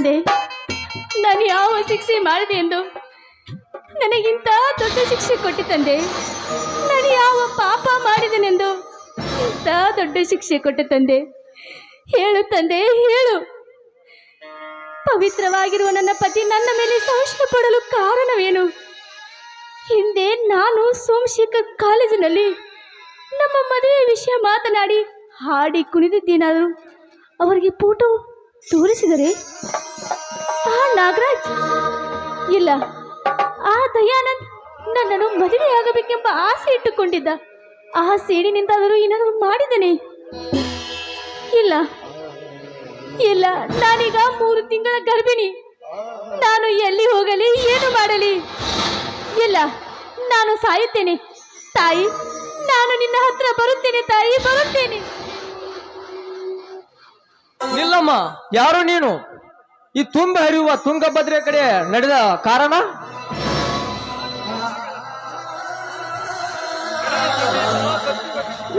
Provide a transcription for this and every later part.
ತಂದೆ, ನಾನು ಯಾವ ಶಿಕ್ಷೆ ಮಾಡಿದೆ ಎಂದು ನನಗಿಂತ ದೊಡ್ಡ ಶಿಕ್ಷೆ ಕೊಟ್ಟಿ ತಂದೆ. ನಾನು ಯಾವ ಪಾಪ ಮಾಡಿದೆನೆಂದು ಇಂಥ ದೊಡ್ಡ ಶಿಕ್ಷೆ ಕೊಟ್ಟ ತಂದೆ. ಹೇಳು ತಂದೆ, ಹೇಳು. ಪವಿತ್ರವಾಗಿರುವ ನನ್ನ ಪತಿ ನನ್ನ ಮೇಲೆ ಸಂಶಯ ಪಡಲು ಕಾರಣವೇನು? ಹಿಂದೆ ನಾನು ಸೋಮಶೇಖರ್ ಕಾಲೇಜಿನಲ್ಲಿ ನಮ್ಮ ಮದುವೆ ವಿಷಯ ಮಾತನಾಡಿ ಹಾಡಿ ಕುಣಿದಿದ್ದೇನಾದರೂ ಅವರಿಗೆ ಫೋಟೋ ತೋರಿಸಿದರೆ ಆ ನಾಗರಾಜ್ ಇಲ್ಲ, ಆ ದಯಾನಂದ್ ನನ್ನನ್ನು ಮದುವೆಯಾಗಬೇಕೆಂಬ ಆಸೆ ಇಟ್ಟುಕೊಂಡಿದ್ದ. ಆ ಸೇಡಿನಿಂದಾದರೂ ಏನಾದರೂ ಮಾಡಿದನೆ? ಇಲ್ಲ ಇಲ್ಲ, ನಾನೀಗ 3 ತಿಂಗಳ ಗರ್ಭಿಣಿ. ನಾನು ಎಲ್ಲಿ ಹೋಗಲಿ, ಏನು ಮಾಡಲಿ? ಇಲ್ಲ, ನಾನು ಸಾಯುತ್ತೇನೆ ತಾಯಿ. ನಾನು ನಿನ್ನ ಹತ್ರ ಬರುತ್ತೇನೆ ತಾಯಿ, ಬರುತ್ತೇನೆ. ನಿಲ್ಲಮ್ಮ, ಯಾರು ನೀನು? ಈ ತುಂಬ ಹರಿಯುವ ತುಂಗಭದ್ರೆ ಕಡೆ ನಡೆದ ಕಾರಣ?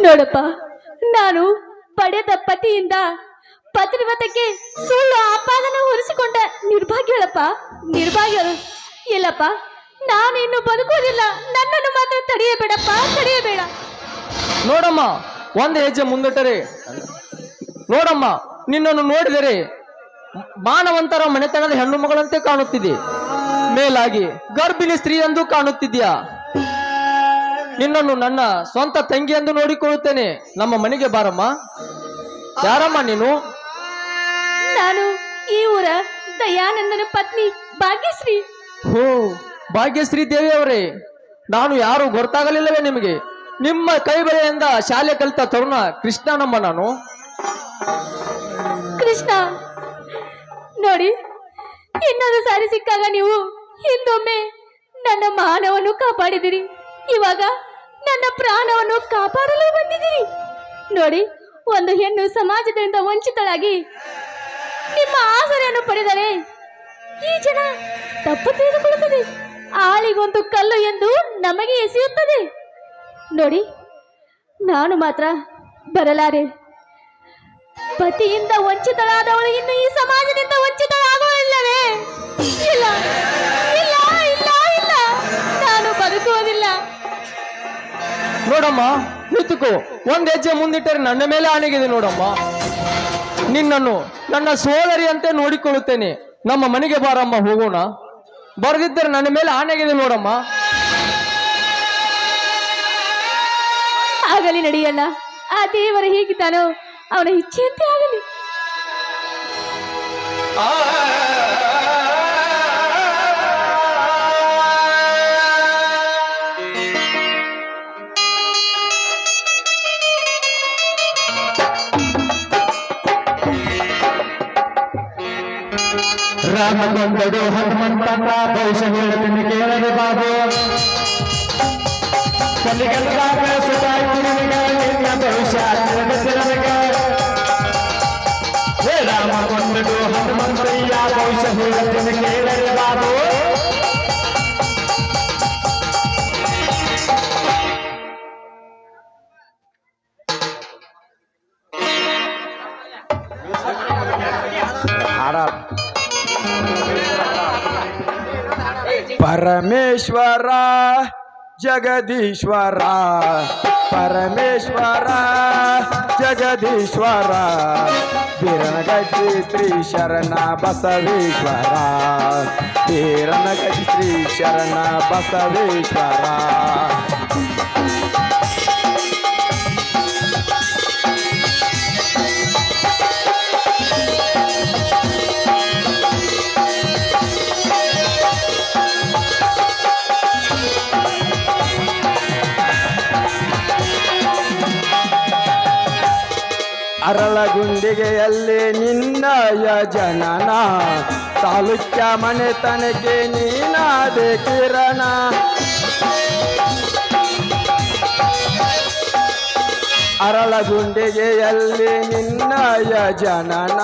ನೋಡಪ್ಪ, ನಾನು ಪಡೆದ ಪತಿಯಿಂದ ಪತಿವ್ರತಕ್ಕೆ ಸುಳ್ಳು ಆಪಾದನೆ ಹೊರಿಸಿಕೊಂಡ ನಿರ್ಭಾಗ್ಯಳಪ್ಪ, ನಿರ್ಭಾಗ್ಯಳು. ಇಲ್ಲಪ್ಪ, ನಾನು ಇನ್ನು ಬದುಕುವುದಿಲ್ಲ. ನನ್ನನ್ನು ಮಾತ್ರ ತಡೆಯಬೇಡಪ್ಪ, ತಡೆಯಬೇಡ. ನೋಡಮ್ಮ, ಒಂದು ಹೆಜ್ಜೆ ಮುಂದಿಟ್ಟರೆ, ನೋಡಮ್ಮ, ನಿನ್ನನ್ನು ನೋಡಿದರೆ ಮಾನವಂತರ ಮನೆತನದ ಹೆಣ್ಣು ಮಗಳಂತೆ ಕಾಣುತ್ತಿದೆ. ಮೇಲಾಗಿ ಗರ್ಭಿಣಿ ಸ್ತ್ರೀ ಎಂದು ಕಾಣುತ್ತಿದ್ಯಾ. ನಿನ್ನನ್ನು ನನ್ನ ಸ್ವಂತ ತಂಗಿ ಎಂದು ನೋಡಿಕೊಳ್ಳುತ್ತೇನೆ. ನಮ್ಮ ಮನೆಗೆ ಬಾರಮ್ಮ. ಯಾರಮ್ಮ ನೀನು? ನಾನು ಈ ಊರ ದಯಾನಂದನ ಪತ್ನಿ ಭಾಗ್ಯಶ್ರೀ. ಹೋ, ಭಾಗ್ಯಶ್ರೀ ದೇವಿ ಅವರೇ, ನಾನು ಯಾರು ಗೊತ್ತಾಗಲಿಲ್ಲವೇ ನಿಮಗೆ? ನಿಮ್ಮ ಕೈ ಬಳೆಯಿಂದ ಶಾಲೆ ಕಲಿತ ತರುಣ ಕೃಷ್ಣನಮ್ಮ ನಾನು. ಕೃಷ್ಣ, ನೋಡಿ, ಇನ್ನೊಂದು ಸಾರಿ ಸಿಕ್ಕಾಗ ನೀವು ಹಿಂದೊಮ್ಮೆ ನನ್ನ ಮಾನವನ್ನು ಕಾಪಾಡಿದಿರಿ, ಇವಾಗ ನನ್ನ ಪ್ರಾಣವನ್ನು ಕಾಪಾಡಲು ಬಂದಿದ್ದೀರಿ. ನೋಡಿ, ಒಂದು ಹೆಣ್ಣು ಸಮಾಜದಿಂದ ವಂಚಿತಳಾಗಿ ನಿಮ್ಮ ಆಸರೆಯನ್ನು ಪಡೆದರೆ ಈ ಜನ ತಪ್ಪು ತಿಳಿದುಕೊಳ್ಳುತ್ತದೆ. ಆಳಿಗೊಂದು ಕಲ್ಲು ಎಂದು ನಮಗೆ ಎಸೆಯುತ್ತದೆ. ನೋಡಿ, ನಾನು ಮಾತ್ರ ಬರಲಾರೆ. ಪತಿಯಿಂದ ವಂಚಿತಳಾದವಳು ಇನ್ನು ಈ ಸಮಾಜದಿಂದ ವಂಚಿತಳಾಗುವುದಿಲ್ಲವೇ? ಇಲ್ಲ ಇಲ್ಲ ಇಲ್ಲ ಇಲ್ಲ, ನಾನು ಬದುಕುವುದಿಲ್ಲ. ನೋಡಮ್ಮ, ನಿಂತುಕೋ. ಒಂದ್ ಹೆಜ್ಜೆ ಮುಂದಿಟ್ಟರೆ ನನ್ನ ಮೇಲೆ ಆಣೆಗಿದೆ. ನೋಡಮ್ಮ, ನಿನ್ನನ್ನು ನನ್ನ ಸೋದರಿಯಂತೆ ನೋಡಿಕೊಳ್ಳುತ್ತೇನೆ. ನಮ್ಮ ಮನೆಗೆ ಬಾರಮ್ಮ, ಹೋಗೋಣ. ಬರೆದಿದ್ದರೆ ನನ್ನ ಮೇಲೆ ಆಣೆಗಿದೆ. ನೋಡಮ್ಮ, ಆಗಲಿ, ನಡೆಯಲ್ಲ. ಆ ದೇವರ ಹೇಗಿದ್ದಾನೋ ಅವನ ಇಚ್ಛೆಯಂತೆ ಆಗಲಿ. ರಾಮಗೊಂದಡು ಹನುಮಂತನ ಭವಿಷ್ಯ ಹೇಳುತ್ತೀನಿ ಕೇಳದೆ ಬಾಬು. ಕಲಿಗಲ್ಲಾಗ ಸುತಾಯ್ತು ನಿನಗ ನಿನ್ನ ಭವಿಷ್ಯ ತಿಳಿದಿರಬೇಕ. ಹೇ ರಾಮಗೊಂದಡು ಹನುಮಂತಯ್ಯ ಭವಿಷ್ಯ ಹೇಳುತ್ತೀನಿ ಕೇಳದೆ ಬಾಬು. ಪರಮೇಶ್ವರ ಜಗದೀಶ್ವರ, ಪರಮೇಶ್ವರ ಜಗದೀಶ್ವರ, ಬೀರನಗಟ್ಟಿ ಶ್ರೀ ಶರಣ ಬಸವೇಶ್ವರ, ಬೀರನಗಟ್ಟಿ ಶ್ರೀ ಶರಣ ಬಸವೇಶ್ವರ. ಅರಳಗುಂಡಿಗೆಯಲ್ಲಿ ನಿನ್ನಯ ಜನನ, ತಾಲೂಕ್ಯ ಮನೆತನಕ್ಕೆ ನೀನಾದೆ ಕಿರಣ. ಅರಳಗುಂಡಿಗೆಯಲ್ಲಿ ನಿನ್ನಯ ಜನನ,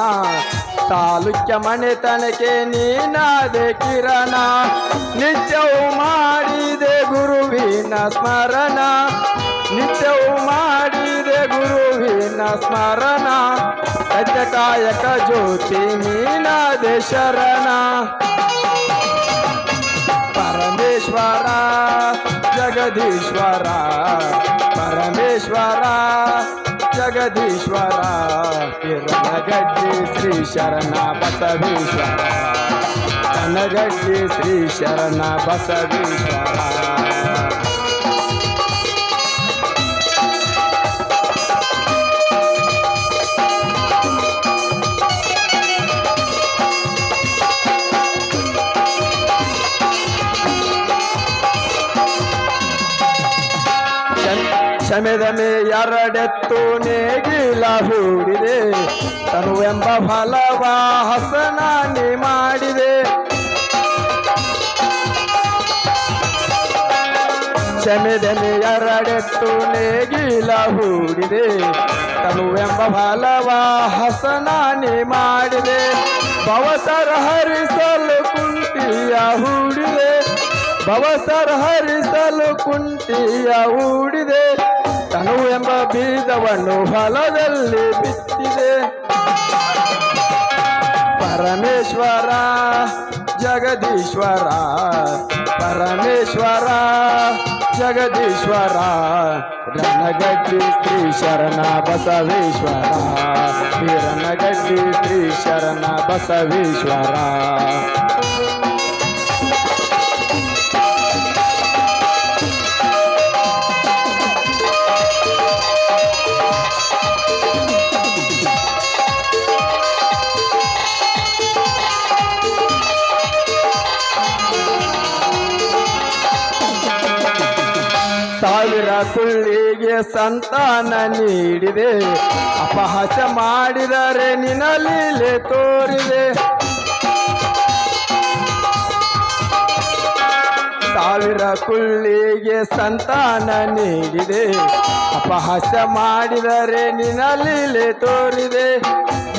ತಾಲೂಕ್ಯ ಮನೆತನಕ್ಕೆ ನೀನಾದೆ ಕಿರಣ. ನಿತ್ಯವೂ ಮಾಡಿದೆ ಗುರುವಿನ ಸ್ಮರಣ, ನಿತ್ಯವೂ ಮಾಡಿದೆ ಗುರುವಿನ ಸ್ಮರಣ. ಸತ್ಯಕಾಯಕ ಜ್ಯೋತಿ ನೀನಾದೆ ಶರಣ ಪರಮೇಶ್ವರ ಜಗದೀಶ್ವರ ಪರಮೇಶ್ವರ ಜಗದೀಶ್ವರ ಕಿರಣಗಡ್ಡಿ ಶ್ರೀ ಶರಣ ಬಸವೇಶ್ವರ ಕನಗಡ್ಡಿ ಶ್ರೀ ಶರಣ ಬಸವೇಶ್ವರ ಶಮೆದಮೆ ಎರಡೆತ್ತು ನೇಗಿಲ ಹೂಡಿದೆ ತನುವೆಂಬ ಫಲವ ಹಸನಾನಿ ಮಾಡಿದೆ ಶಮೆದಮೆ ಎರಡೆತ್ತು ನೇಗಿಲ ಹೂಡಿದೆ ತನುವೆಂಬ ಫಲವ ಹಸನಾನಿ ಮಾಡಿದೆ ಭವಸರ ಹರಿಸಲು ಕುಂಟಿಯ ಹೂಡಿದೆ ಭವಸರ ಹರಿಸಲು ಕುಂಟಿಯ ಹೂಡಿದೆ ತನು ಎಂಬ ಬೀಜವನ್ನು ಹೊಲದಲ್ಲಿ ಬಿತ್ತಿದೆ ಪರಮೇಶ್ವರ ಜಗದೀಶ್ವರ ಪರಮೇಶ್ವರ ಜಗದೀಶ್ವರ ರಣಗಡ್ಡಿ ಶ್ರೀ ಶರಣ ಬಸವೇಶ್ವರ ವೀರನಗಡ್ಡಿ ಶ್ರೀ ಶರಣ ಬಸವೇಶ್ವರ ಸಾವಿರ ಕುಳ್ಳಿಗೆ ಸಂತಾನ ನೀಡಿದೆ ಅಪಹಾಸ್ಯ ಮಾಡಿದರೆ ನಿನ್ನ ಲೀಲೆ ತೋರಿದೆ ಸಾವಿರ ಕುಳ್ಳಿಗೆ ಸಂತಾನ ನೀಡಿದೆ ಅಪಹಾಸ್ಯ ಮಾಡಿದರೆ ನಿನ್ನ ಲೀಲೆ ತೋರಿದೆ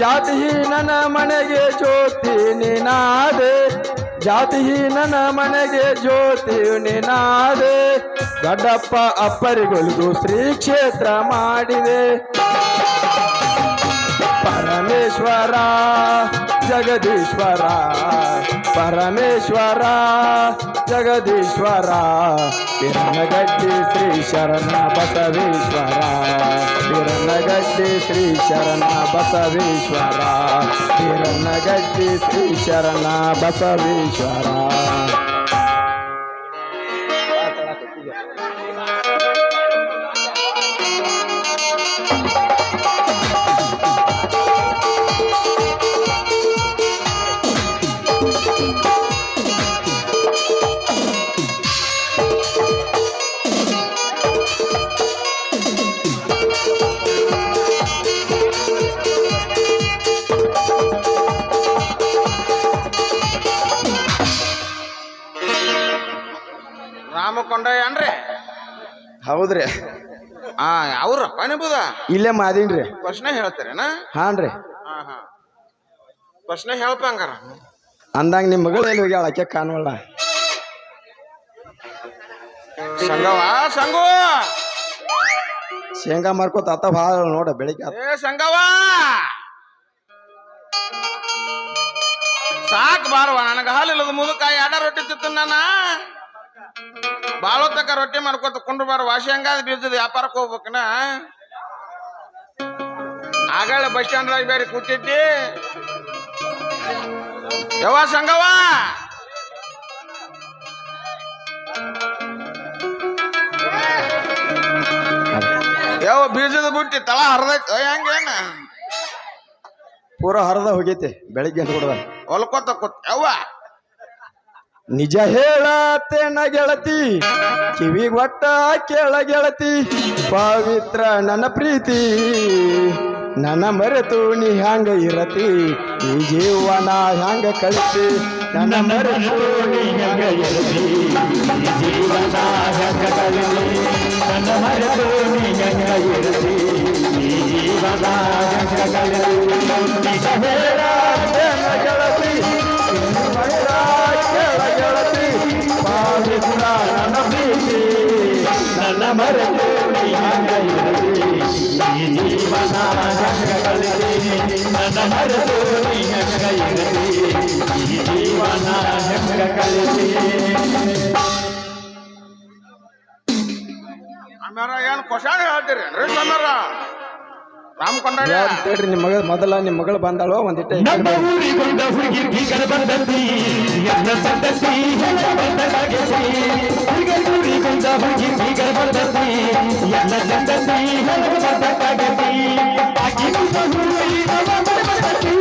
ಜಾತಿಹೀನನ ಮನೆಗೆ ಜ್ಯೋತಿ ನೀನಾದೆ ಜಾತಿಹೀನನ ಮನೆಗೆ ಜ್ಯೋತಿ ನೀನಾದೆ ಗಡ್ಡಪ್ಪ ಅಪ್ಪರಿಗೊಲಿದು ಶ್ರೀ ಕ್ಷೇತ್ರ ಮಾಡಿದೆ ಪರಮೇಶ್ವರ ಜಗದೀಶ್ವರ ಪರಮೇಶ್ವರ ಜಗದೀಶ್ವರ ವೀರನಗಡ್ಡಿ ಶ್ರೀ ಶರಣ ಬಸವೇಶ್ವರ ವೀರನಗಡ್ಡಿ ಶ್ರೀ ಶರಣ ಬಸವೇಶ್ವರ ವೀರನಗಡ್ಡಿ ಶ್ರೀ ಶರಣ ಬಸವೇಶ್ವರ ರಾಮಕೊಂಡಯ್ಯ ಅನ್ರಿ ಹೌದ್ರಿ ಅವ್ರಪ್ಪ ನಿಬುದ ಇಲ್ಲೇ ಮಾದೀನ್ರಿ ಪ್ರಶ್ನೆ ಹೇಳ್ತಾರೇನ ಹಾನ್ರಿ ಹಾ ಪ್ರಶ್ನೆ ಹೇಳ್ಪ ಹಂಗಾರ ಅಂದಂಗ ನಿಮ್ಮ ಮಗಳು ಎಲ್ಲಿ ಹೋಗ್ಯಾಳ ಆಕೆ ಕಾಣವಲ್ಲ ಸಂಗವ ಸಂಗು ಶೇಂಗಾ ಮಾರ್ಕೋತ ಆತ ಭಾಳ ನೋಡ ಬೆಳಿಗ್ಗೆ ಏ ಸಂಗವ ಸಾಕ್ ಬಾರವ ನನಗ ಹಾಲಿಲ್ಲದ ಮುದುಕ ಎಡ ರೊಟ್ಟಿ ತಿತ್ತ ನಾನ ಬಾಳೋತಕ ರೊಟ್ಟಿ ಮಾಡ್ಕೊತ ಕುಂಡ್ರು ಬಾರ ವಾಸಿ ಹಂಗಾದ ಬೀಜದ ವ್ಯಾಪಾರಕ್ಕೆ ಹೋಗ್ಬೇಕನ ಆಗಳ ಬಸ್ ಸ್ಟ್ಯಾಂಡ್ ಬೇರೆ ಕೂತಿದ್ದಿ ಯವ್ವ ಸಂಗವ ಯಾವ ಬೀಜದ ಬುಟ್ಟಿ ತಳ ಹರಿದೈತಿ ಹೆಂಗೇನ ಪೂರ ಹರದ ಹೋಗೈತಿ ಬೆಳಿಗ್ಗೆ ನೋಡ್ದ ಹೊಲ್ಕೋತ ಕೂತ್ ಯವ್ವ ನಿಜ ಹೇಳತ್ತೇನ ಗೆಳತಿ ಕಿವಿಗ್ ಒಟ್ಟ ಕೇಳ ಗೆಳತಿ ಪವಿತ್ರ ನನ್ನ ಪ್ರೀತಿ ನನ್ನ ಮರೆತು ನೀ ಹ್ಯಾಂಗ ಇರತಿ ಈ ಜೀವನ ಹ್ಯಾಂಗ ಕಳಿತಿ ನನ್ನ ಮರೆತು ನೀ ಹ್ಯಾಂಗ ಇರತಿ ಈ ಜೀವನ ಹ್ಯಾಂಗ ಕಳಿತಿ ನನ್ನ ಮರೆತು ನೀ ಹ್ಯಾಂಗ ಇರತಿ ಈ ಜೀವನ ಹ್ಯಾಂಗ ಕಳಿತಿ ನಿಜ ಹೇಳತ್ತೇನ ಗೆಳತಿ ನನ್ನ ಮರೆತು ನೀ ಹ್ಯಾಂಗ ಇರತಿ ಜೀವನ ಹೆಂಗ ಕಳಿಸಿ ನನ್ನ ಮರೆತು ನೀ ಹೆಂಗ ಇರಲಿ ಈ ಜೀವನ ಹೆಂಗ ಕಳಿಸಿ ಅಮ್ಯಾರ ಏನ್ ಕ್ವಶನ್ ಹೇಳ್ತೀರಿ ಏನ್ರಿ ಅಮ್ಯಾರ ರಾಮ್ ಕೊಂಡಾಡಿ ಹೇಳ್ರಿ ನಿಮ್ಮ ಮಗಳ ನಿಮ್ಮ ಮಗಳು ಬಂದಾಳು ಒಂದಿಟ್ಟ ನಮ್ಮ ಊರಿಗೊಂಡ ಹುಡುಗಿ ಬೀಗರ ಬಂದತಿ ಎಲ್ಲ ಸಂತತಿ ಎಲ್ಲ ಬಂದಾಗತಿ ಊರಿಗೊಂಡ ಹುಡುಗಿ ಬೀಗರ ಬಂದತಿ ಎಲ್ಲ ಸಂತತಿ ಎಲ್ಲ ಬಂದಾಗತಿ ಆಕಿ ಮುಂದ ಹುಡುಗಿ ನವ ಬಂದತಿ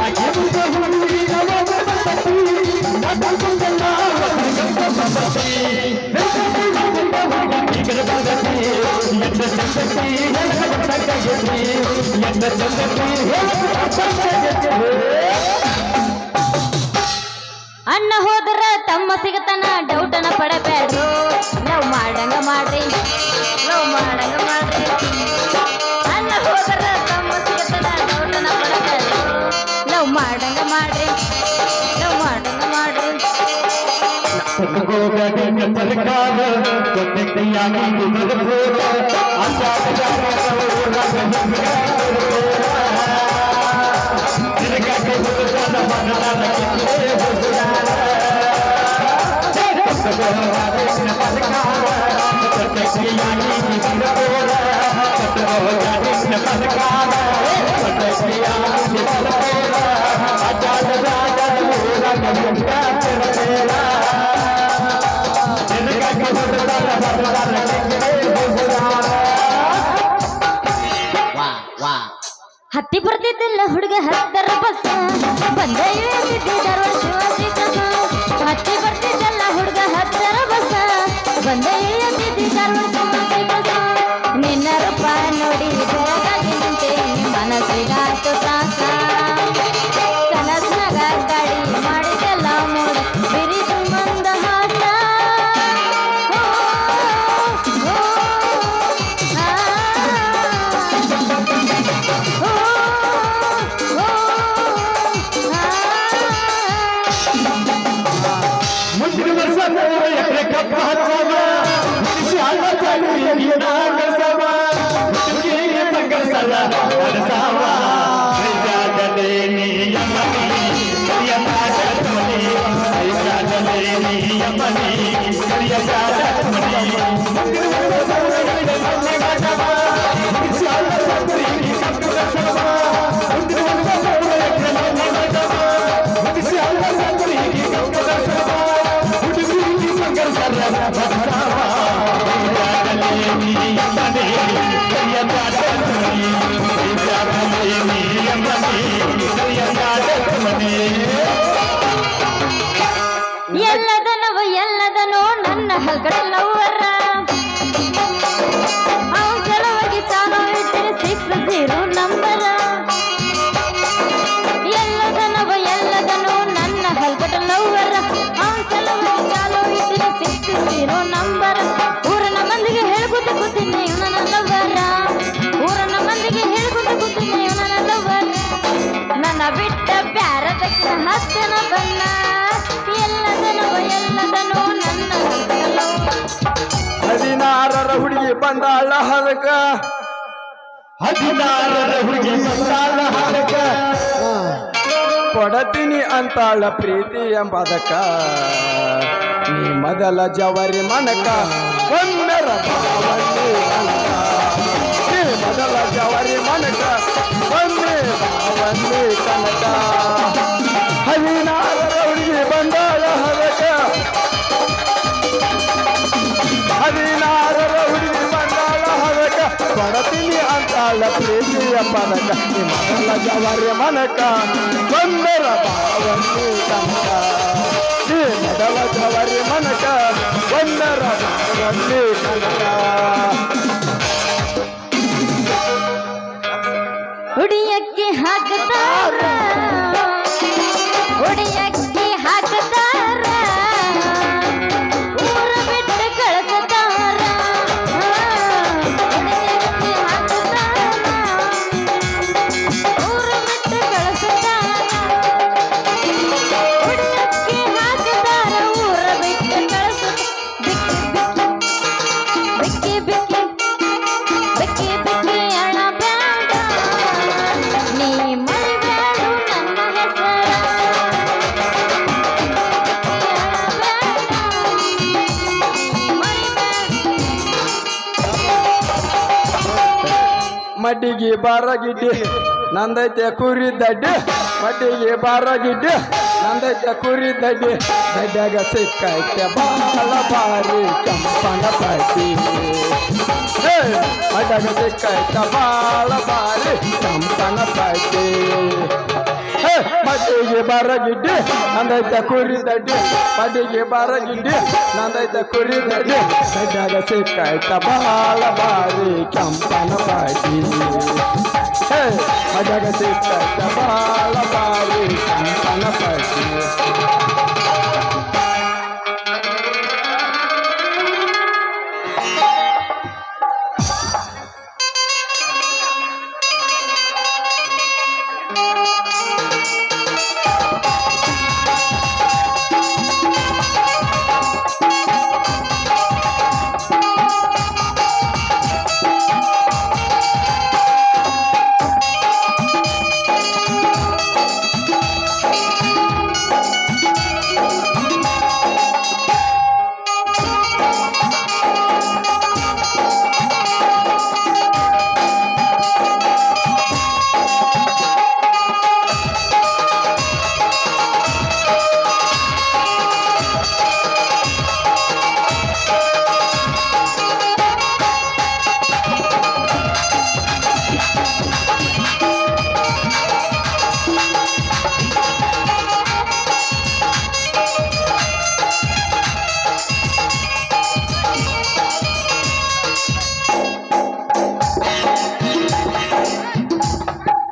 ಆಕಿ ಮುಂದ ಹುಡುಗಿ ನವ ಬಂದತಿ ನನ್ನ ಮುಂದಲ್ಲ ಬಂದತಿ ಬೀಗರ ಬಂದತಿ ಎಲ್ಲ ಸಂತತಿ ಎಲ್ಲ ಬಂದಾಗತಿ ಅಣ್ಣ ಹೋದ್ರ ತಮ್ಮ ಸಿಗತನ ಡೌಟನ ಪಡಬೇಡ್ರು ಲವ್ ಮಾಡಂಗ ಮಾಡ್ರಿ ಅಣ್ಣ ಹೋದ್ರ ತಮ್ಮ ಸಿಗತನ ಡೌಟನ ಪಡಬೇಡ್ರು ಲವ್ ಮಾಡಂಗ ಮಾಡ್ರಿ ಸರ್ಕಾರ ಹತ್ತಿ ಬರ್ತಿದ್ದಿಲ್ಲ ಹುಡುಗ ಹತ್ತರ ಬಸ್ ಬಂದ ಹತ್ತಿ ಬರ್ತಿದ್ದಲ್ಲ ಹುಡುಗ ಹತ್ತರ ಬಸ್ ಬಂದ ನಿನ್ನ ರೂಪ ನೋಡಿ ಬೆರಗಾಗಿ ನಿಂತೆ ಮನಸ್ಸಿಗಾತು ಸಾಸ ಕನಸ್ನಾಗ ಗಾಡಿ ಮಾಡಿದೆಲ್ಲ ಮೂಡ ಬಿರಿದು ಮಂದ ಹಾಸ ಮುಂದಿನ ವರ್ಷ ಎಕರೆ ಕಪ್ಪ ಹಚ್ಚವ ಎಲ್ಲದನೋ ನನ್ನ ಹಲ್ಕಡಲ್ಲವರ ಅವನ್ ಸಲುವಾಗಿ ಚಾಲೋ ಇಟ್ಟಿರಿ 60 ನಂಬರ ಎಲ್ಲದನೋ ನನ್ನ ಹಲ್ಕಡಲ್ಲವರ ಅವನ್ ಸಲುವಾಗಿ ಚಾಲೋ ಇಟ್ಟಿರಿ 60 ನಂಬರ ಊರನ ಮಂದಿಗೆ ಹೇಳ್ಕೊತ ಕೂತೀನಿ ಇವನಲ್ಲವರ ಊರನ ಮಂದಿಗೆ ಹೇಳ್ಕೊತ ಕೂತೀನಿ ಇವನಲ್ಲವರ ನನ್ನ ಬಿಟ್ಟ ಬ್ಯಾರದಕ್ಕೆ ಹತ್ತನ ಬನ್ನ ಎಲ್ಲದನೋ ನನ್ನ 16ರ ಹುಡುಗಿ ಬಂದಾಳ ಹದಕ 16ರ ಹುಡುಗಿ ಬಂದಾಳ ಹದಕ ಕೊಡತೀನಿ ಅಂತಾಳ ಪ್ರೀತಿ ಎಂಬದಕ ನೀ ಮೊದಲ ಜವರಿ ಮನಕ ಒಂದರ ಭಾವನೆ ಕನಕ ನೀ ಮೊದಲ ಜವರಿ ಮನಕ ಒಂದೇ ಭಾವನೆ ಕನಕ 16ರ ಹುಡುಗಿ ಬಂದಾಳ ಹದಕ 16ರ ಹುಡುಗಿ ಬಂದಾಳ ಹದಕ ಕೊಡತೀನಿ ಅಂತಾಳ ಪ್ರೀತಿ ಎಂಬದಕ ನೀ ಮೊದಲ ಜವರಿ ಮನಕ ಒಂದರ ಭಾವನೆ ಕನಕ ನೀ ಮೊದಲ ಜವರಿ ಮನಕ ಒಂದರ ಭಾವನೆ ಕನಕ ಹುಡಿಯಕ್ಕೆ ಹಾಕತಾರ ಊರ ಬಿಟ್ಟು ಕಳಿಸತಾರ ಹುಡಿಯಕ್ಕೆ ಹಾಕತಾರ ಊರ ಬಿಟ್ಟು ಕಳಿಸತಾರ ಹುಡಿಯಕ್ಕೆ ಹಾಕತಾರ ಊರ ಬಿಟ್ಟು ಕಳಿಸ ಬಿಕ್ಕಿ ಬಿಕ್ಕಿ ಬಿಕ್ಕಿ ಬಿಕ್ಕಿ ಬಿಕ್ಕಿ ಅಳ ಮಡ್ಡಿಗೆ ಬಾರ ಗಿಡ್ಡಿ ನಂದೈತೆ ಕುರಿ ದಡ್ಡಿ ಮಡ್ಡಿಗೆ ಬಾರ ಗಿಡ್ಡಿ ನಂದೈತೆ ಕುರಿ ದಡ್ಡಿ ದಡ್ಡಾಗ ಸಿಕ್ಕೈತೆ ಬಾಳ ಬಾರಿ ಕೆಂಪನ ಪಾಟಿ ಮಡ್ಡಾಗ ಸಿಕ್ಕೈತೆ ಬಾಳ ಬಾರಿ ಕೆಂಪನ ಪಾಟಿ ಮಡ್ಡಿಗೆ ಬಾರ ಗಿಡ್ಡಿ ನಂದೈತೆ ಕುರಿ ದಡ್ಡಿ ಮಡ್ಡಿಗೆ ಬಾರ ಗಿಡ್ಡಿ ನಂದೈತೆ ಕುರಿ ದಡ್ಡಿ ದಡ್ಡಾಗ ಸಿಕ್ಕೈತೆ ಬಾಳ ಬಾರಿ ಕೆಂಪನ ಪಾಟಿ ಮಡ್ಡಾಗ ಸಿಕ್ಕೈತೆ ಬಾಳ ಬಾರಿ ಕೆಂಪನ ಪಾಟಿ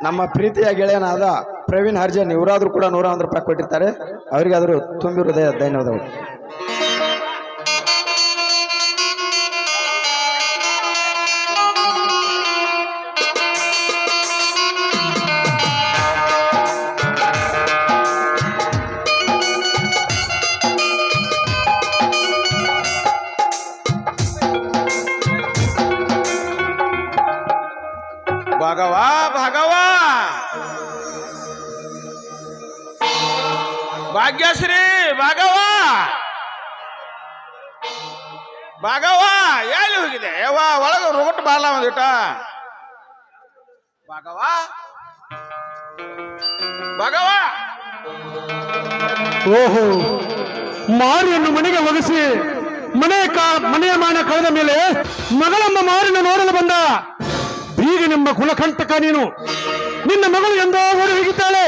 ನಮ್ಮ ಪ್ರೀತಿಯ ಗೆಳೆಯನಾದ ಪ್ರವೀಣ್ ಹರ್ಜನ್ ಇವರಾದ್ರೂ ಕೂಡ 101 ರೂಪಾಯಿ ಕೊಟ್ಟಿರ್ತಾರೆ. ಅವರಿಗಾದರೂ ತುಂಬಿ ಹೃದಯ ಧನ್ಯವಾದಗಳು. ಭಾಗವಾ ಭಾಗವಾ ಭಾಗ್ಯಶ್ರೀ ಭಾಗವಾ ಭಾಗವಾ ಎಲ್ಲಿ ಹೋಗಿದೆ ಯವ್ವ ಒಳಗ ರೋಗಟ್ಟು ಬಾರ್ಲ ಒಂದಿಟ ಭಾಗವಾ ಭಾಗವಾ ಓಹೋ, ಮಾರಿಯನ್ನು ಮನೆಗೆ ಒಗಿಸಿ ಮನೆಯ ಮಾನ ಕಳೆದ ಮೇಲೆ ಮಗಳಮ್ಮ ಮಾರಿನ ನೋಡಲು ಬಂದ ಬೀಗನೆಂಬ ಕುಲಕಂಟಕ ನೀನು. ನಿನ್ನ ಮಗಳು ಎಂದೋ ಓಡಿ ಹೋಗಿದ್ದಾಳೆ.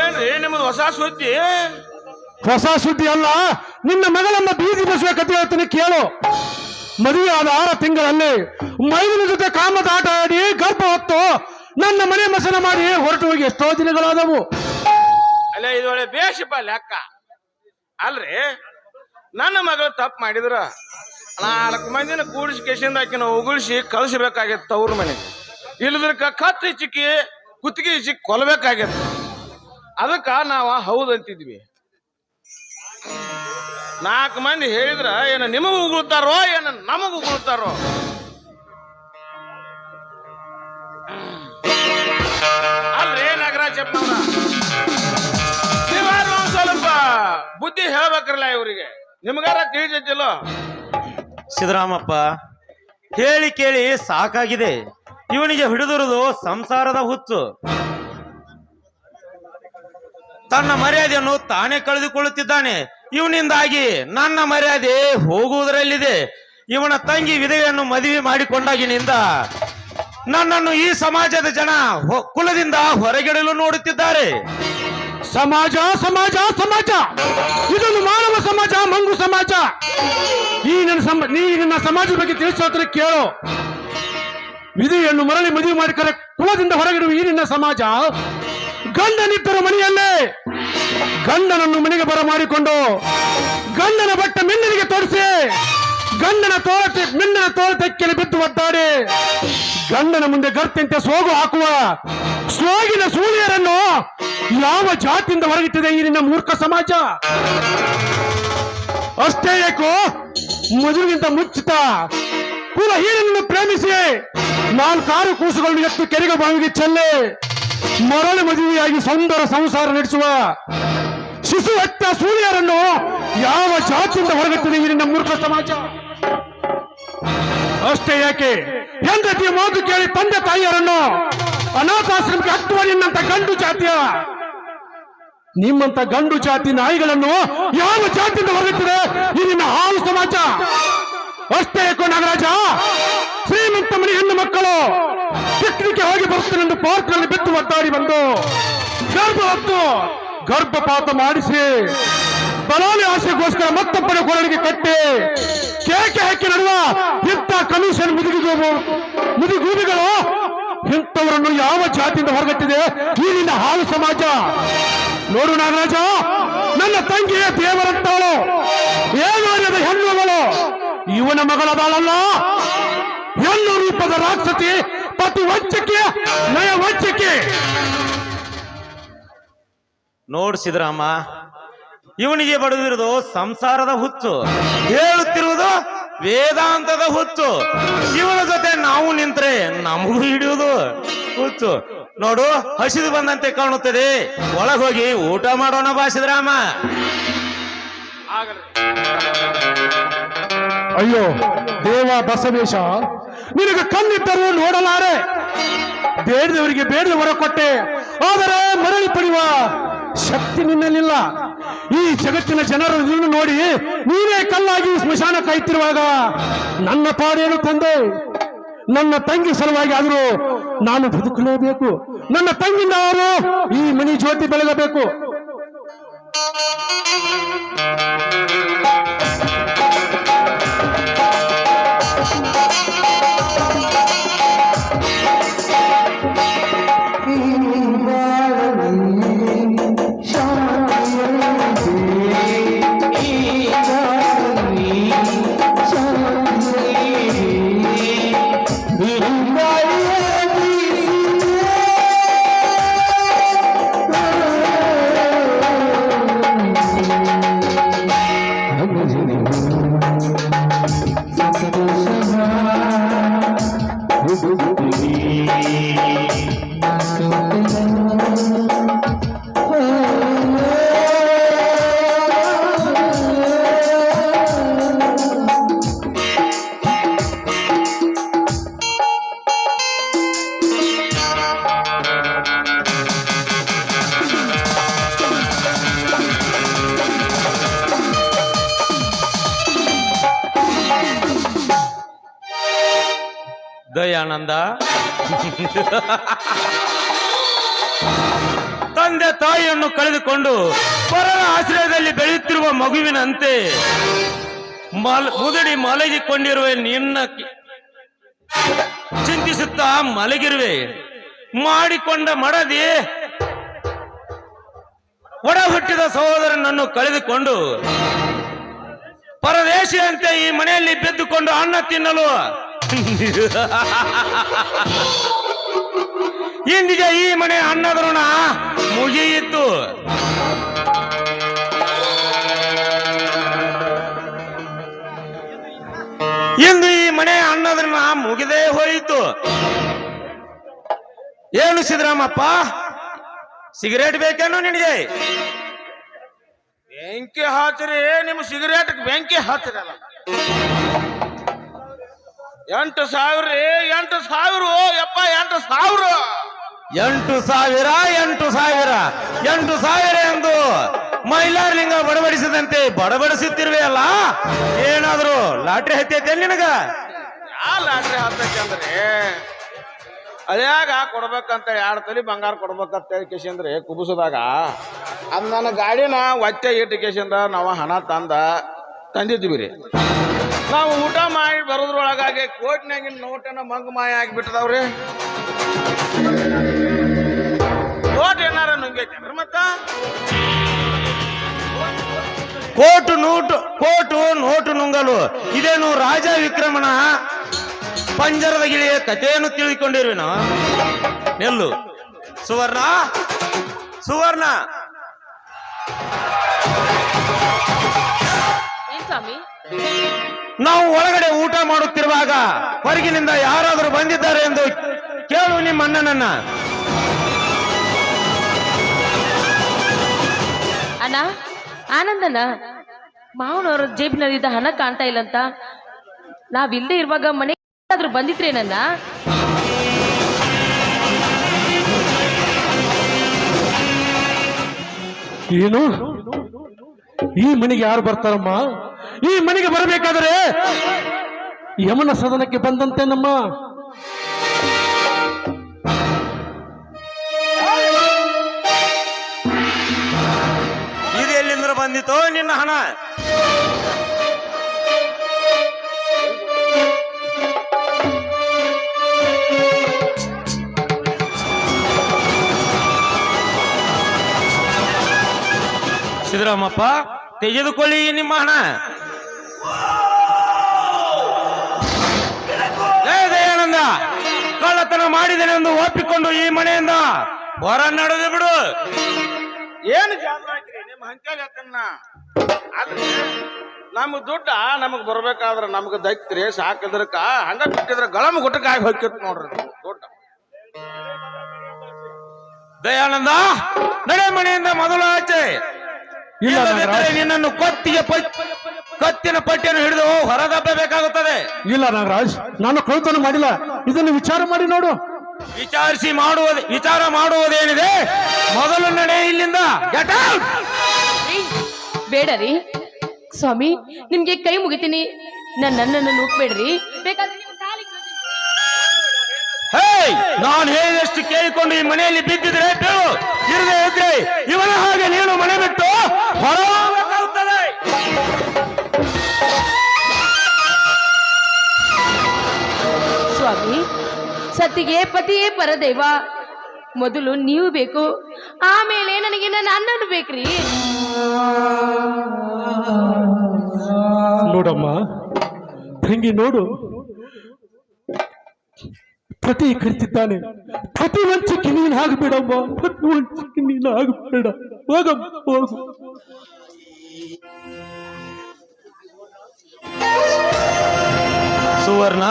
ಏನ್ರಿ ನಿಮ್ಮದು ಹೊಸ ಸುದ್ದಿ? ಹೊಸ ಸುದ್ದಿ ಅಲ್ಲ, ನಿನ್ನ ಮಗಳೆಂಬ ಬೀದಿ ಬಸುವ ಕಥೆ ಹೇಳ್ತಾನೆ ಕೇಳು. ಮದುವೆ ಆದ 6 ತಿಂಗಳಲ್ಲಿ ಮೈದಿನ ಜೊತೆ ಕಾಮದಾಟ ಆಡಿ ಗರ್ಭ ಹೊತ್ತು ನನ್ನ ಮನೆ ಮಸನ ಮಾಡಿ ಹೊರಟು ಹೋಗಿ ಎಷ್ಟೋ ದಿನಗಳಾದವು. ಅಲ್ಲ ಇದೊಳೆ ಬೇಷಪ್ಪ ಲೆಕ್ಕ ಅಲ್ರಿ. ನನ್ನ ಮಗಳು ತಪ್ಪು ಮಾಡಿದ್ರ 4 ಮಂದಿನ ಕೂಡಿಸಿ ಕೇಸಿಂದ ಆಕಿನ ಉಗುಳಿಸಿ ಕಳಿಸ್ಬೇಕಾಗಿತ್ತು ಅವ್ರ ಮನೆಗೆ. ಇಲ್ಲದ್ರಕ ಕತ್ತಿ ಚಿಕ್ಕಿ ಕುತ್ತಿಗೆ ಚಿಕ್ಕಿ ಕೊಲ್ಬೇಕಾಗಿತ್ತು. ಅದಕ್ಕ ನಾವ ಹೌದಂತಿದ್ವಿ. 4 ಮಂದಿ ಹೇಳಿದ್ರ ಏನ ನಿಮಗ ಉಗುಳ್ತಾರೋ ಏನ ನಮಗ ಉಗುಳ್ತಾರೋ. ಅಲ್ರಿ ನಾಗರಾಜಪ್ಪನವ್ರ, ನೀವಾರು ಸ್ವಲ್ಪ ಬುದ್ಧಿ ಹೇಳ್ಬೇಕ್ರಲ್ಲ ಇವ್ರಿಗೆ. ನಿಮ್ಗಾರ ತಿಳಿದಿದ್ದಿಲ್ಲ. ಸಿದ್ದರಾಮಪ್ಪ, ಹೇಳಿ ಕೇಳಿ ಸಾಕಾಗಿದೆ. ಇವನಿಗೆ ಹಿಡಿದಿರುವುದು ಸಂಸಾರದ ಹುಚ್ಚು. ತನ್ನ ಮರ್ಯಾದೆಯನ್ನು ತಾನೇ ಕಳೆದುಕೊಳ್ಳುತ್ತಿದ್ದಾನೆ. ಇವನಿಂದಾಗಿ ನನ್ನ ಮರ್ಯಾದೆ ಹೋಗುವುದರಲ್ಲಿದೆ. ಇವನ ತಂಗಿ ವಿಧವೆಯನ್ನು ಮದುವೆ ಮಾಡಿಕೊಂಡಾಗಿನಿಂದ ನನ್ನನ್ನು ಈ ಸಮಾಜದ ಜನ ಕುಲದಿಂದ ಹೊರಗಿಡಲು ನೋಡುತ್ತಿದ್ದಾರೆ. ಸಮಾಜ ಸಮಾಜ ಸಮಾಜ, ಇದೊಂದು ಮಾನವ ಸಮಾಜ, ಮಂಗು ಸಮಾಜ. ನೀ ನನ್ನ ಸಮಾಜದ ಬಗ್ಗೆ ತಿಳಿಸೋತ್ರ ಕೇಳು. ವಿಧಿಯನ್ನು ಮರಳಿ ಮದುವೆ ಮಾಡಿಕರೆ ಕುಲದಿಂದ ಹೊರಗಿಡುವ ಈ ನಿನ್ನ ಸಮಾಜ ಗಂಡನಿದ್ದರು ಮನೆಯಲ್ಲೇ ಗಂಡನನ್ನು ಮನೆಗೆ ಬರಮಾಡಿಕೊಂಡು ಗಂಡನ ಬಟ್ಟ ಮಿನ್ನನಿಗೆ ತೋರಿಸಿ ಗಂಡನ ತೋಳ ತೆಕ್ಕೆಲೆ ಬಿದ್ದು ಒದ್ದಾಡಿ ಗಂಡನ ಮುಂದೆ ಗರ್ತಿಂತೆ ಸೋಗು ಹಾಕುವ ಸೋಗಿನ ಸೂಳಿಯರನ್ನು ಯಾವ ಜಾತಿಯಿಂದ ಹೊರಗಿಟ್ಟಿದೆ ಈ ನಿನ್ನ ಮೂರ್ಖ ಸಮಾಜ. ಅಷ್ಟೇ ಏಕೋ ಮದುವೆಗಿಂತ ಮುಚ್ಚಿತ ಕುಲ ಹೀನನ್ನು ಪ್ರೇಮಿಸಿ 4 ಕೂಸುಗಳನ್ನು ಎತ್ತು ಕೆರೆಗೆ ಬಾವಿಗೆ ಚೆಲ್ಲೆ ಮರಳು ಮದುವೆಯಾಗಿ ಸುಂದರ ಸಂಸಾರ ನಡೆಸುವ ಶಿಶು ಹತ್ತ ಸೂರ್ಯರನ್ನು ಯಾವ ಜಾತಿಯಿಂದ ಹೊರಗುತ್ತದೆ ಈ ನಿನ್ನ ಮೂರ್ಖ ಸಮಾಜ. ಅಷ್ಟೇ ಯಾಕೆ ಹೆಂಡತಿಯ ಮಾತು ಕೇಳಿ ತಂದೆ ತಾಯಿಯರನ್ನು ಅನಾಥಾಶ್ರಮಕ್ಕೆ ಹತ್ತುವ ನಿನ್ನಂತ ಗಂಡು ಜಾತಿಯ ನಿಮ್ಮಂತ ಗಂಡು ಜಾತಿ ನಾಯಿಗಳನ್ನು ಯಾವ ಜಾತಿಯಿಂದ ಹೊರಗುತ್ತದೆ ಈ ನಿನ್ನ ಹಾಳು ಸಮಾಜ. ಅಷ್ಟೇ ಯಾಕೋ ನಾಗರಾಜ, ಶ್ರೀಮಂತ ಮನೆ ಹೆಣ್ಣು ಮಕ್ಕಳು ಪಿಕ್ನಿಕ್ಗೆ ಹೋಗಿ ಬರುತ್ತೇನೆಂದು ಪಾರ್ಕ್ನಲ್ಲಿ ಬಿದ್ದು ಒದ್ದಾಡಿ ಬಂದು ಗರ್ಭಪಾತ ಮಾಡಿಸಿ ಬಲಾಲಿ ಆಸೆಗೋಸ್ಕರ ಮತ್ತೊಬ್ಬರ ಕೊರಳಿಗೆ ಕಟ್ಟಿ ಕೇಕೆ ಹಾಕಿ ನಡುವ ಇಂಥ ಕಮಿಷನ್ ಮುದಿಗೂಬಿಗಳು ಇಂಥವರನ್ನು ಯಾವ ಜಾತಿಯಿಂದ ಹೊರಗಟ್ಟಿದೆ ಈ ನಿನ್ನ ಹಾಳು ಸಮಾಜ. ನೋಡು ನಾಗರಾಜ, ನನ್ನ ತಂಗಿಯ ದೇವರಂತವಳು, ಏನಾರ್ಯದ ಹೆಣ್ಣುಗಳು, ಇವನ ಮಗಳದಾಳಲ್ಲ, ಹೆಣ್ಣು ರೂಪದ ರಾಕ್ಷಸಿ, ಪತಿ ವಂಚಕೆ, ನಯ ವಂಚಕೆ. ನೋಡ್ ಸಿದ್ದರಾಮ, ಇವನಿಗೆ ಬಡುದಿರುವುದು ಸಂಸಾರದ ಹುಚ್ಚು, ಹೇಳುತ್ತಿರುವುದು ವೇದಾಂತದ ಹುಚ್ಚು. ಇವನ ಜೊತೆ ನಾವು ನಿಂತ್ರೆ ನಮಗೂ ಹಿಡಿಯುವುದು ಹುಚ್ಚು. ನೋಡು, ಹಸಿದು ಬಂದಂತೆ ಕಾಣುತ್ತದೆ, ಒಳಗೋಗಿ ಊಟ ಮಾಡೋಣ ಬಾ ಸಿದ್ದರಾಮ. ಅಯ್ಯೋ ದೇವ ಬಸವೇಶ, ನಿನಗೆ ಕಣ್ಣಿದ್ದರೂ ನೋಡಲಾರೆ. ಬೇಡದವರಿಗೆ ಬೇಡದ ಹೊರ ಕೊಟ್ಟೆ, ಆದರೆ ಮರಳಿ ಪಡೆಯುವ ಶಕ್ತಿ ನಿನ್ನಲ್ಲಿಲ್ಲ. ಈ ಜಗತ್ತಿನ ಜನರು ನೀನು ನೋಡಿ ನೀನೇ ಕಲ್ಲಾಗಿ ಸ್ಮಶಾನ ಕಾಯ್ತಿರುವಾಗ ನನ್ನ ಪಾಡೇನು ತಂದೆ? ನನ್ನ ತಂಗಿ ಸಲುವಾಗಿ ಆದರೂ ನಾನು ಬದುಕಲೇಬೇಕು. ನನ್ನ ತಂಗಿಯಿಂದ ಅವರು ಈ ಮನಿ ಜ್ಯೋತಿ ಬೆಳಗಬೇಕು. ದಯಾನಂದ, ತಂದೆ ತಾಯಿಯನ್ನು ಕಳೆದುಕೊಂಡು ಪರರ ಆಶ್ರಯದಲ್ಲಿ ಬೆಳೆಯುತ್ತಿರುವ ಮಗುವಿನಂತೆ ಮುದುಡಿ ಮಲಗಿಕೊಂಡಿರುವೆ. ನಿನ್ನ ಚಿಂತಿಸುತ್ತಾ ಮಲಗಿರುವೆ. ಮಾಡಿಕೊಂಡ ಮಡದಿ ಒಡ ಹುಟ್ಟಿದ ಸಹೋದರನನ್ನು ಕಳೆದುಕೊಂಡು ಪರದೇಶಿಯಂತೆ ಈ ಮನೆಯಲ್ಲಿ ಬಿದ್ದುಕೊಂಡು ಅನ್ನ ತಿನ್ನಲು ಇಂದಿಗೆ ಈ ಮನೆ ಅನ್ನದ ಋಣ ಮುಗಿಯಿತು. ಇಂದು ಈ ಮನೆ ಅನ್ನದ ಋಣ ಮುಗಿದೇ ಹೋಯಿತು. ಏನು ಸಿದ್ದರಾಮಪ್ಪ, ಸಿಗರೇಟ್ ಬೇಕೇನೋ ನಿನಗೆ? ಬೆಂಕಿ ಹಚ್ಚ್ರಿ, ನಿಮ್ ಸಿಗರೇಟ್ ಬೆಂಕಿ ಹಚ್ಚಿರಲ್ಲ. 8,000 ರೀ, 8,000 ಯಪ್ಪ, 8,000. 8,000 ಎಂದು ಮೈಲಾರಲಿಂಗ ಬಡಬಡಿಸಿದಂತೆ ಬಡಬಡಿಸುತ್ತಿರುವೆ ಅಲ್ಲ. ಏನಾದ್ರು ಲಾಟ್ರಿ ಹತ್ತೈತೆ ನಿನಗ? ಯಾ ಲಾಟ್ರಿ ಹತ್ತೈತಿ ಅಂದ್ರೆ ಅದ್ಯಾಗ ಕೊಡ್ಬೇಕಂತ 2 ತೊಲಿ ಬಂಗಾರ ಕೊಡ್ಬೇಕಂತ ಹೇಳಿ ಕೇಶಂದ್ರೆ ಕುಬುಸದಾಗ ಅದ್ ನನ್ನ ಗಾಡಿನ ಒತ್ತೆ ಇಟ್ಟು ಕೇಶಂದ ನಾವು ಹಣ ತಂದಿದ್ವಿ ರೀ. ನಾವು ಊಟ ಮಾಡಿ ಬರೋದ್ರೊಳಗಾಗಿ ಕೋಟ್ನಾಗಿನ ನೋಟನ ಮಂಗ ಮಾಯ ಆಗಿಬಿಟ್ಟದವ್ರಿ. ನೋಟ್ ಏನಾರ ನುಂಗೈತಿ ಮತ್ತ ಕೋಟು ನೋಟು ನುಂಗಲು ಇದೇನು ರಾಜ ವಿಕ್ರಮನ ಪಂಜರದ ಗಿಳಿಯ ಕಥೆಯನ್ನು ತಿಳಿದುಕೊಂಡಿರುವೆನು. ನೆಲ್ಲು ಸುವರ್ಣ ನಾವು ಒಳಗಡೆ ಊಟ ಮಾಡುತ್ತಿರುವಾಗ ಹೊರಗಿನಿಂದ ಯಾರಾದರೂ ಬಂದಿದ್ದಾರೆ ಎಂದು ಕೇಳು ನಿಮ್ಮ ಅಣ್ಣನನ್ನ. ಅಣ್ಣ, ಆನಂದನ ಮಾವನವರ ಜೇಬಿನಲ್ಲಿದ್ದ ಹಣ ಕಾಣ್ತಾ ಇಲ್ಲಂತ ನಾವಿಲ್ಲದೆ ಇರುವಾಗ ಮನೆ ಆದ್ರೂ ಬಂದಿದ್ರೇನನ್ನ? ಏನು ಈ ಮನೆಗೆ ಯಾರು ಬರ್ತಾರಮ್ಮ? ಈ ಮನೆಗೆ ಬರಬೇಕಾದರೆ ಯಮನ ಸದನಕ್ಕೆ ಬಂದಂತೆ ನಮ್ಮ ಇದು ಎಲ್ಲಿಂದ ಬಂದಿತೋ ನಿನ್ನ ಹಣ? ಸಿದ್ದರಾಮಪ್ಪ, ತೆಗೆದುಕೊಳ್ಳಿ ನಿಮ್ಮ ಹಣ. ದಯಾನಂದ, ಕಳ್ಳತನ ಮಾಡಿದನೆಂದು ಒಪ್ಪಿಕೊಂಡು ಈ ಮನೆಯಿಂದ ಹೊರ ನಡೆದು ಬಿಡು. ಏನು ನಿಮ್ಮ ಹಂಚಲ್ ಅಲ್ರಿ, ನಮ್ ದುಡ್ಡ ನಮಗ್ ಬರ್ಬೇಕಾದ್ರ ನಮ್ಗ ದೈತ್ರಿ ಸಾಕಿದ್ರಕ ಹಂಗ ಬಿಟ್ಟಿದ್ರ ಗಳಮ ಗುಟ್ಟಕಾಗಿ ಹೋಗಿತ್ ನೋಡ್ರಿ ದುಡ್ಡ. ದಯಾನಂದ, ನಡೆ ಮನೆಯಿಂದ ಮೊದಲು ಆಚೆ. ಇಲ್ಲದಿದ್ದರೆ ನಿನ್ನನ್ನು ಕತ್ತಿನ ಪಟ್ಟಿಯನ್ನು ಹಿಡಿದು ಹೊರದಬ್ಬಬೇಕಾಗುತ್ತದೆ. ಇಲ್ಲ ನಾಗರಾಜ್, ನಾನು ಕಳ್ಳತನ ಮಾಡಿಲ್ಲ. ಇದನ್ನು ವಿಚಾರ ಮಾಡಿ ನೋಡು. ವಿಚಾರ ಮಾಡುವುದೇನಿದೆ? ಮೊದಲು ನಡೆ ಇಲ್ಲಿಂದ. Get out. ಬೇಡ ರೀ ಸ್ವಾಮಿ, ನಿಮ್ಗೆ ಕೈ ಮುಗಿತೀನಿ. ನನ್ನನ್ನು ನೂಕ್ಬೇಡ್ರಿ. ಬೇಕಾದ್ರೆ ನೀವು ಕಾಲಿಗೆ ಬೀಳ್ತೀನಿ. ಹೇಯ್, ನಾನು ಹೇಳಿದಷ್ಟು ಕೇಳಿಕೊಂಡು ಈ ಮನೆಯಲ್ಲಿ ಬಿದ್ದಿದ್ರೆ ಬೀಳು, ಇರದೆ ಇದ್ರೆ ಇವನ ಹಾಗೆ ನೀನು ಮನೆ ಬಿಟ್ಟು ಹೊರಬೇಕಾಗುತ್ತದೆ. ಸ್ವಾಮಿ, ಸತ್ತಿಗೆ ಪತಿಯೇ ಪರದೈವ. ಮೊದಲು ನೀವು ಬೇಕು, ಆಮೇಲೆ ನನಗೆ ನನ್ನ ಅಣ್ಣನು ಬೇಕ್ರಿ. ನೋಡಮ್ಮ ತಂಗಿ, ನೋಡು, ಪತಿ ಕರಿತಿದ್ದಾನೆ. ಪತಿ ವಂಚಕ್ಕೆ ನೀನು ಆಗಬೇಡಮ್ಮ. ಪತಿ ವಂಚಕ್ಕೆ ನೀನು ಆಗಬೇಡ. ಹೋಗಮ್ಮ, ಹೋಗು. ಸುವರ್ಣ,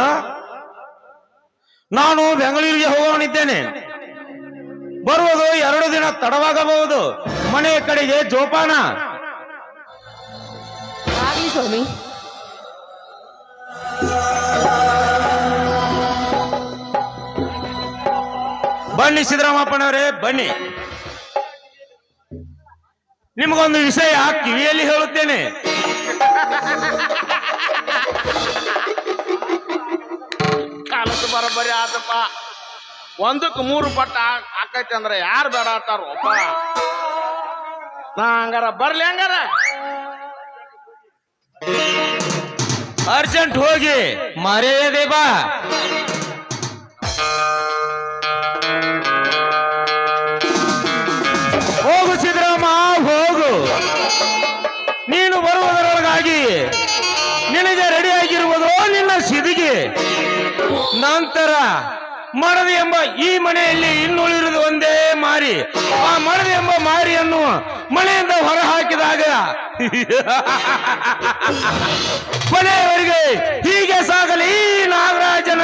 ನಾನು ಬೆಂಗಳೂರಿಗೆ ಹೋಗೋನಿದ್ದೇನೆ. ಬರುವುದು 2 ದಿನ ತಡವಾಗಬಹುದು. ಮನೆಯ ಕಡೆಗೆ ಜೋಪಾನ. ಆಗ್ಲಿ ಸ್ವಾಮಿ. ಬನ್ನಿ ಸಿದ್ದರಾಮಪ್ಪನವರೇ, ಬನ್ನಿ. ನಿಮಗೊಂದು ವಿಷಯ ಕಿವಿಯಲ್ಲಿ ಹೇಳುತ್ತೇನೆ. ಕಾಲಕ್ಕೆ ಬರೋಬ್ಬರಿ ಆತಪ್ಪ. 1ಕ್ಕೆ 3 ಪಟ್ಟ ಆಕೈತಿ ಅಂದ್ರೆ ಯಾರು ಬೇಡ ಆತಾರಪ್ಪ. ನಾ ಹಂಗಾರ ಬರ್ಲಿ? ಹಂಗಾರ ಅರ್ಜೆಂಟ್ ಹೋಗಿ ಮರೆಯದೆ ಬಾ. ಹೋಗು ಸಿದ್ದರಾಮ, ಹೋಗು. ನೀನು ಬರುವುದರೊಳಗಾಗಿ ನಿನಗೆ ರೆಡಿಯಾಗಿರುವುದು ನಿನ್ನ ಸಿದಿಗೆ. ನಂತರ ಮಡದಿ ಎಂಬ ಈ ಮನೆಯಲ್ಲಿ ಇನ್ನುಳಿರುವುದು ಒಂದೇ ಮಾರಿ. ಆ ಮಡದಿ ಎಂಬ ಮಾರಿಯನ್ನು ಮನೆಯಿಂದ ಹೊರ ಹಾಕಿದಾಗ ಕೊನೆಯವರೆಗೆ ಹೀಗೆ ಸಾಗಲಿ ನಾಗರಾಜನ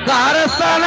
ಕಾರಸ್ಥಾನ.